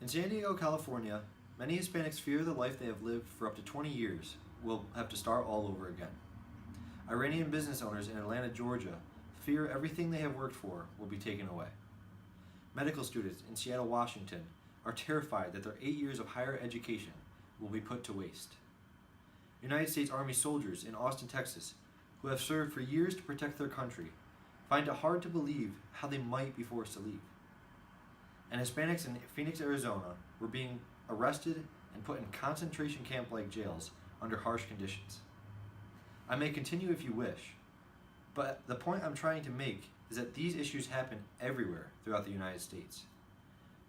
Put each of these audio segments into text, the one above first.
In San Diego, California, many Hispanics fear the life they have lived for up to 20 years will have to start all over again. Iranian business owners in Atlanta, Georgia, fear everything they have worked for will be taken away. Medical students in Seattle, Washington, are terrified that their 8 years of higher education will be put to waste. United States Army soldiers in Austin, Texas, who have served for years to protect their country, find it hard to believe how they might be forced to leave. And Hispanics in Phoenix, Arizona were being arrested and put in concentration camp-like jails under harsh conditions. I may continue if you wish, but the point I'm trying to make is that these issues happen everywhere throughout the United States.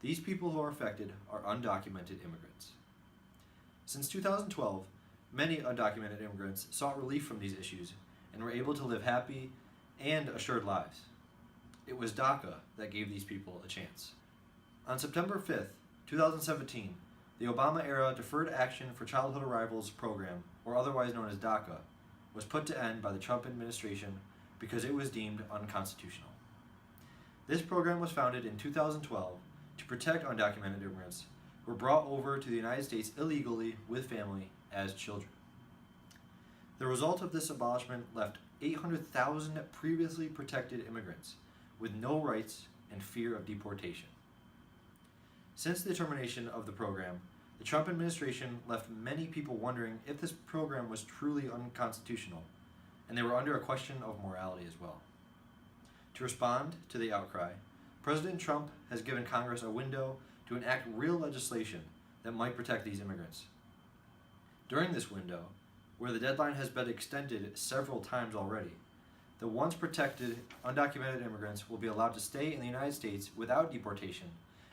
These people who are affected are undocumented immigrants. Since 2012, many undocumented immigrants sought relief from these issues and were able to live happy and assured lives. It was DACA that gave these people a chance. On September 5th, 2017, the Obama-era Deferred Action for Childhood Arrivals program, or otherwise known as DACA, was put to end by the Trump administration because it was deemed unconstitutional. This program was founded in 2012 to protect undocumented immigrants who were brought over to the United States illegally with family as children. The result of this abolishment left 800,000 previously protected immigrants with no rights and fear of deportation. Since the termination of the program, the Trump administration left many people wondering if this program was truly unconstitutional, and they were under a question of morality as well. To respond to the outcry, President Trump has given Congress a window to enact real legislation that might protect these immigrants. During this window, where the deadline has been extended several times already, the once protected undocumented immigrants will be allowed to stay in the United States without deportation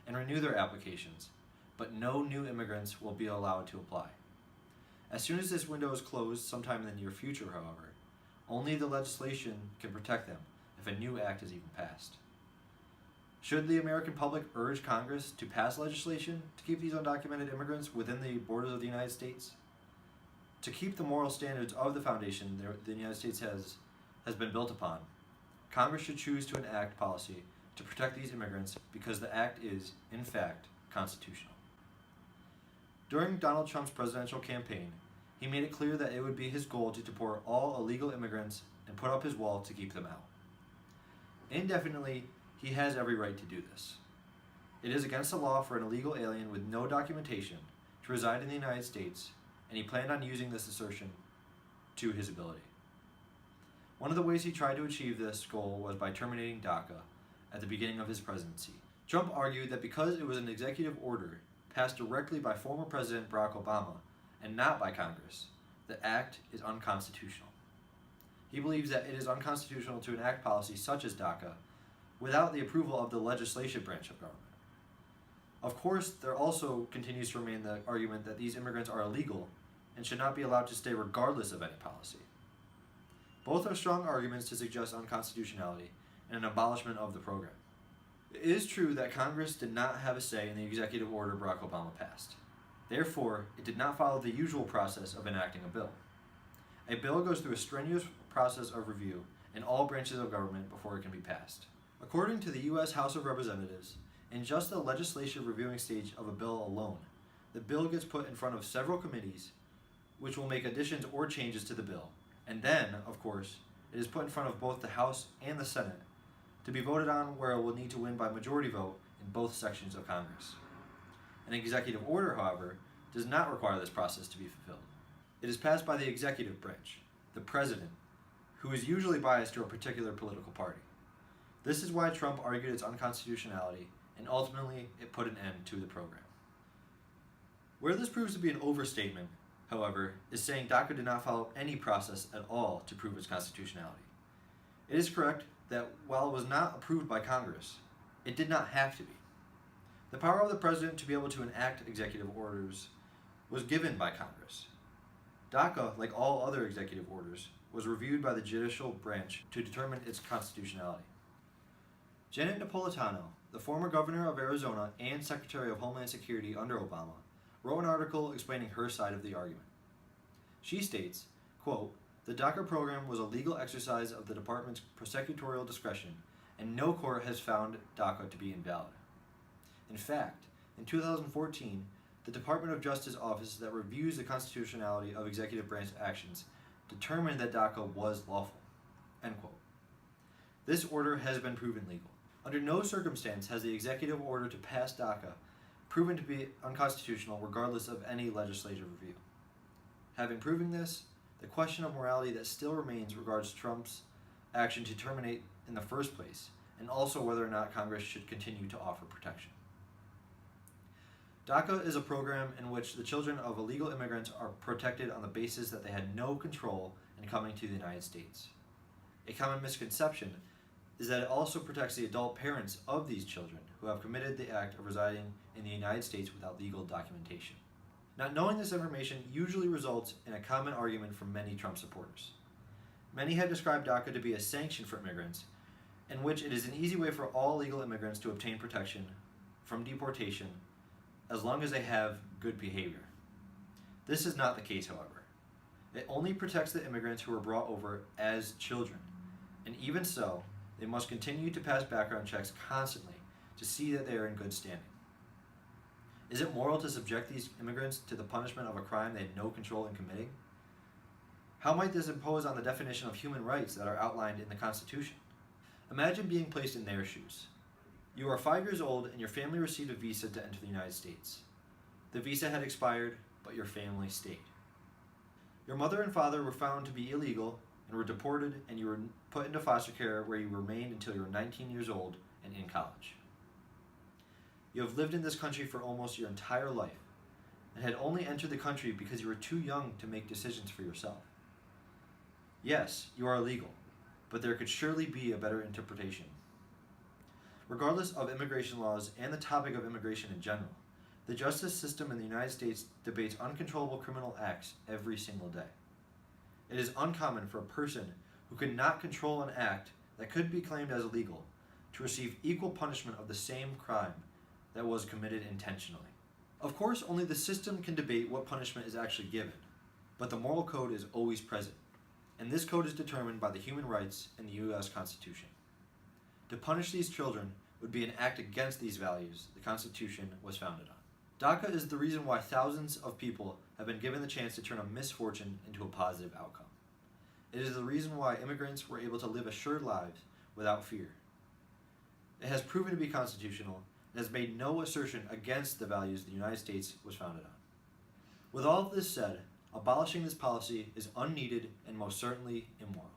and renew their applications, but no new immigrants will be allowed to apply. As soon as this window is closed sometime in the near future, however, only the legislation can protect them if a new act is even passed. Should the American public urge Congress to pass legislation to keep these undocumented immigrants within the borders of the United States? To keep the moral standards of the foundation the United States has been built upon, Congress should choose to enact policy to protect these immigrants because the act is, in fact, constitutional. During Donald Trump's presidential campaign, he made it clear that it would be his goal to deport all illegal immigrants and put up his wall to keep them out. Indefinitely, he has every right to do this. It is against the law for an illegal alien with no documentation to reside in the United States, and he planned on using this assertion to his ability. One of the ways he tried to achieve this goal was by terminating DACA at the beginning of his presidency. Trump argued that because it was an executive order passed directly by former President Barack Obama and not by Congress, the act is unconstitutional. He believes that it is unconstitutional to enact policies such as DACA without the approval of the legislative branch of government. Of course, there also continues to remain the argument that these immigrants are illegal and should not be allowed to stay regardless of any policy. Both are strong arguments to suggest unconstitutionality and an abolishment of the program. It is true that Congress did not have a say in the executive order Barack Obama passed. Therefore, it did not follow the usual process of enacting a bill. A bill goes through a strenuous process of review in all branches of government before it can be passed. According to the U.S. House of Representatives, in just the legislative reviewing stage of a bill alone, the bill gets put in front of several committees which will make additions or changes to the bill, and then, of course, it is put in front of both the House and the Senate to be voted on, where it will need to win by majority vote in both sections of Congress. An executive order, however, does not require this process to be fulfilled. It is passed by the executive branch, the president, who is usually biased to a particular political party. This is why Trump argued its unconstitutionality, and ultimately it put an end to the program. Where this proves to be an overstatement, however, is saying DACA did not follow any process at all to prove its constitutionality. It is correct that while it was not approved by Congress, it did not have to be. The power of the president to be able to enact executive orders was given by Congress. DACA, like all other executive orders, was reviewed by the judicial branch to determine its constitutionality. Janet Napolitano, the former governor of Arizona and Secretary of Homeland Security under Obama, wrote an article explaining her side of the argument. She states, quote, "The DACA program was a legal exercise of the department's prosecutorial discretion, and no court has found DACA to be invalid. In fact, in 2014, the Department of Justice office that reviews the constitutionality of executive branch actions determined that DACA was lawful. End quote. This order has been proven legal. Under no circumstance has the executive order to pass DACA proven to be unconstitutional regardless of any legislative review. Having proven this, the question of morality that still remains regards Trump's action to terminate in the first place, and also whether or not Congress should continue to offer protection. DACA is a program in which the children of illegal immigrants are protected on the basis that they had no control in coming to the United States. A common misconception is that it also protects the adult parents of these children who have committed the act of residing in the United States without legal documentation. Not knowing this information usually results in a common argument from many Trump supporters. Many have described DACA to be a sanction for immigrants, in which it is an easy way for all legal immigrants to obtain protection from deportation as long as they have good behavior. This is not the case, however. It only protects the immigrants who are brought over as children, and even so, they must continue to pass background checks constantly to see that they are in good standing. Is it moral to subject these immigrants to the punishment of a crime they had no control in committing? How might this impose on the definition of human rights that are outlined in the Constitution? Imagine being placed in their shoes. You are 5 years old and your family received a visa to enter the United States. The visa had expired, but your family stayed. Your mother and father were found to be illegal and were deported, and you were put into foster care where you remained until you were 19 years old and in college. You have lived in this country for almost your entire life and had only entered the country because you were too young to make decisions for yourself. Yes, you are illegal, but there could surely be a better interpretation. Regardless of immigration laws and the topic of immigration in general, the justice system in the United States debates uncontrollable criminal acts every single day. It is uncommon for a person who could not control an act that could be claimed as illegal to receive equal punishment of the same crime that was committed intentionally. Of course, only the system can debate what punishment is actually given, but the moral code is always present, and this code is determined by the human rights in the U.S. Constitution. To punish these children would be an act against these values the Constitution was founded on. DACA is the reason why thousands of people have been given the chance to turn a misfortune into a positive outcome. It is the reason why immigrants were able to live assured lives without fear. It has proven to be constitutional and has made no assertion against the values the United States was founded on. With all of this said, abolishing this policy is unneeded and most certainly immoral.